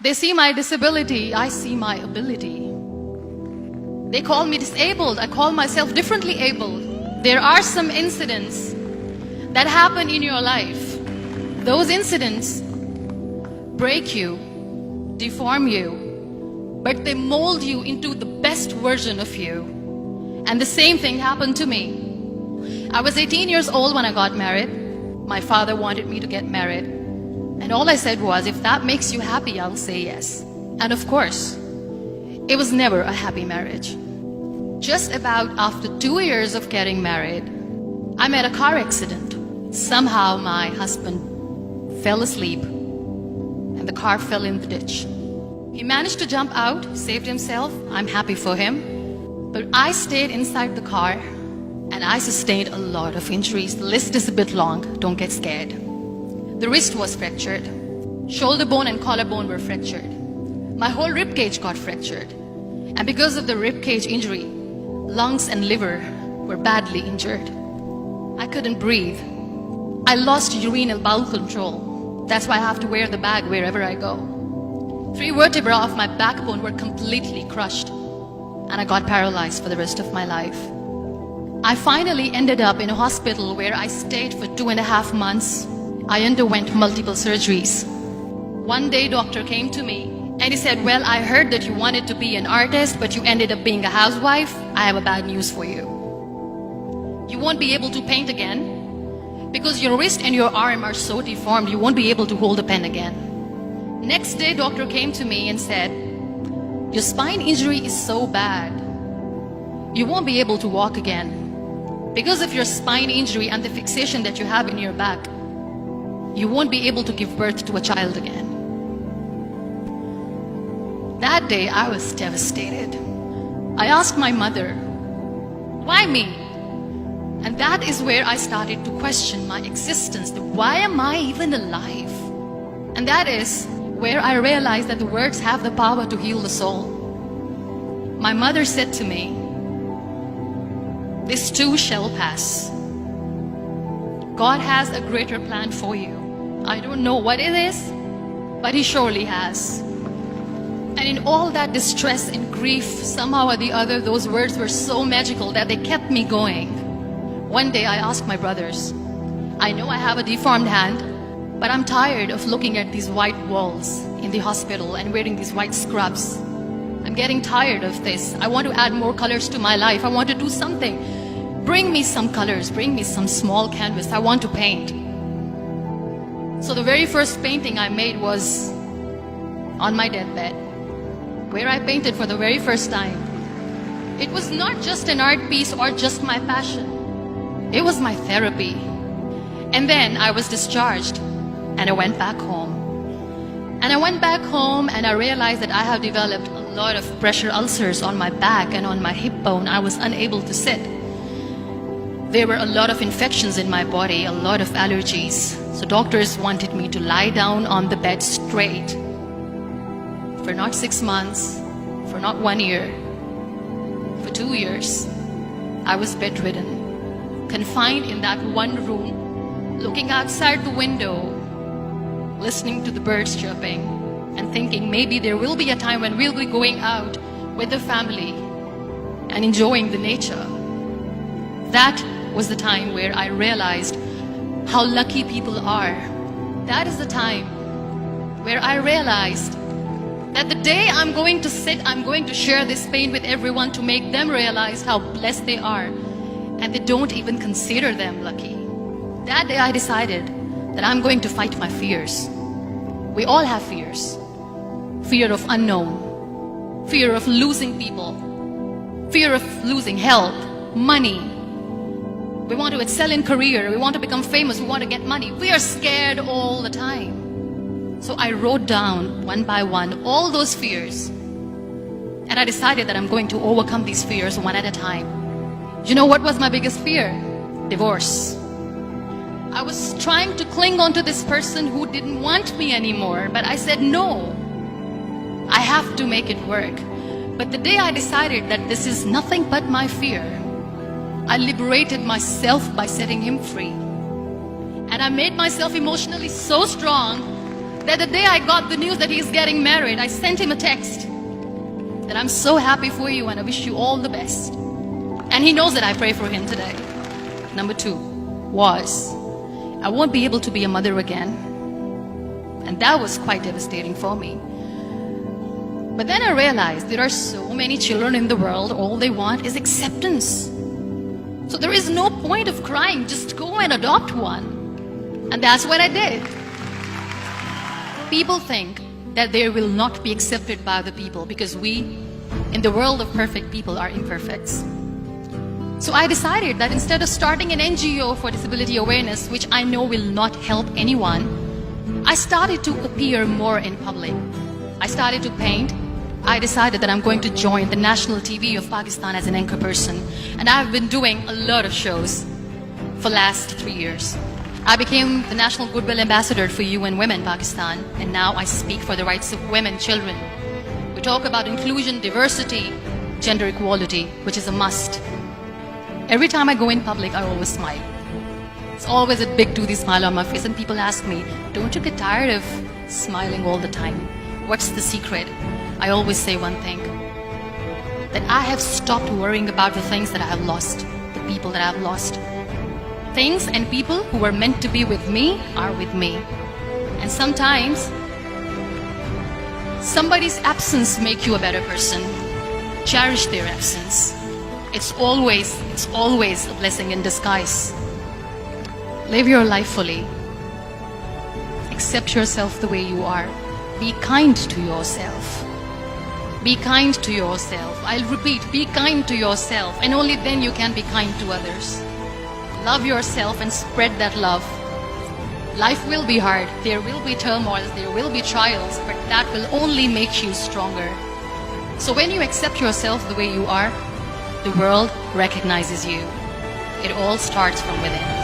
They see my disability, I see my ability. They call me disabled, I call myself differently abled. There are some incidents that happen in your life. Those incidents break you, deform you, but they mold you into the best version of you. And the same thing happened to me. I was 18 years old when I got married. My father wanted me to get married. And all I said was, if that makes you happy, I'll say yes. And of course, it was never a happy marriage. Just about after 2 years of getting married, I met a car accident. Somehow my husband fell asleep and the car fell in the ditch. He managed to jump out, saved himself. I'm happy for him. But I stayed inside the car and I sustained a lot of injuries. The list is a bit long, don't get scared. The wrist was fractured. Shoulder bone and collarbone were fractured. My whole rib cage got fractured. And because of the rib cage injury, lungs and liver were badly injured. I couldn't breathe. I lost urinary bowel control. That's why I have to wear the bag wherever I go. 3 vertebrae of my backbone were completely crushed. And I got paralyzed for the rest of my life. I finally ended up in a hospital where I stayed for 2.5 months. I underwent multiple surgeries. One day, doctor came to me and he said, well, I heard that you wanted to be an artist, but you ended up being a housewife. I have a bad news for you. You won't be able to paint again because your wrist and your arm are so deformed, you won't be able to hold a pen again. Next day, doctor came to me and said, your spine injury is so bad, you won't be able to walk again. Because of your spine injury and the fixation that you have in your back, you won't be able to give birth to a child again. That day, I was devastated. I asked my mother, why me? And that is where I started to question my existence. Why am I even alive? And that is where I realized that the words have the power to heal the soul. My mother said to me, this too shall pass. God has a greater plan for you. I don't know what it is, but He surely has. And in all that distress and grief, somehow or the other, those words were so magical that they kept me going. One day I asked my brothers, I know I have a deformed hand, but I'm tired of looking at these white walls in the hospital and wearing these white scrubs. I'm getting tired of this. I want to add more colors to my life. I want to do something. Bring me some colors. Bring me some small canvas. I want to paint. So the very first painting I made was on my deathbed, where I painted for the very first time. It was not just an art piece or just my passion. It was my therapy. And then I was discharged and I went back home. And I went back home and I realized that I have developed a lot of pressure ulcers on my back and on my hip bone. I was unable to sit. There were a lot of infections in my body, a lot of allergies. So doctors wanted me to lie down on the bed straight for not 6 months, for not 1 year, for 2 years. I was bedridden, confined in that one room, looking outside the window, listening to the birds chirping, and thinking maybe there will be a time when we'll be going out with the family and enjoying the nature. That was the time where I realized how lucky people are. That is the time where I realized that the day I'm going to sit, I'm going to share this pain with everyone to make them realize how blessed they are, and they don't even consider them lucky. That day I decided that I'm going to fight my fears. We all have fears. Fear of unknown, fear of losing people, fear of losing health, money. We want to excel in career, we want to become famous, we want to get money. We are scared all the time. So I wrote down one by one all those fears. And I decided that I'm going to overcome these fears one at a time. You know what was my biggest fear? Divorce. I was trying to cling on to this person who didn't want me anymore, but I said no. I have to make it work. But the day I decided that this is nothing but my fear, I liberated myself by setting him free. And I made myself emotionally so strong that the day I got the news that he's getting married, I sent him a text that I'm so happy for you and I wish you all the best. And he knows that I pray for him today. Number 2 was, I won't be able to be a mother again. And that was quite devastating for me. But then I realized there are so many children in the world, all they want is acceptance. So there is no point of crying, just go and adopt one. And that's what I did. People think that they will not be accepted by the people because we, in the world of perfect people, are imperfects. So I decided that instead of starting an NGO for disability awareness, which I know will not help anyone, I started to appear more in public. I started to paint. I decided that I'm going to join the national TV of Pakistan as an anchor person. And I've been doing a lot of shows for the last 3 years. I became the National Goodwill Ambassador for UN Women Pakistan. And now I speak for the rights of women, children. We talk about inclusion, diversity, gender equality, which is a must. Every time I go in public, I always smile. It's always a big toothy smile on my face. And people ask me, don't you get tired of smiling all the time? What's the secret? I always say one thing, that I have stopped worrying about the things that I have lost, the people that I have lost. Things and people who were meant to be with me are with me. And sometimes, somebody's absence makes you a better person. Cherish their absence. It's always a blessing in disguise. Live your life fully. Accept yourself the way you are. Be kind to yourself. Be kind to yourself. I'll repeat, be kind to yourself, and only then you can be kind to others. Love yourself and spread that love. Life will be hard. There will be turmoils, there will be trials, but that will only make you stronger. So when you accept yourself the way you are, the world recognizes you. It all starts from within.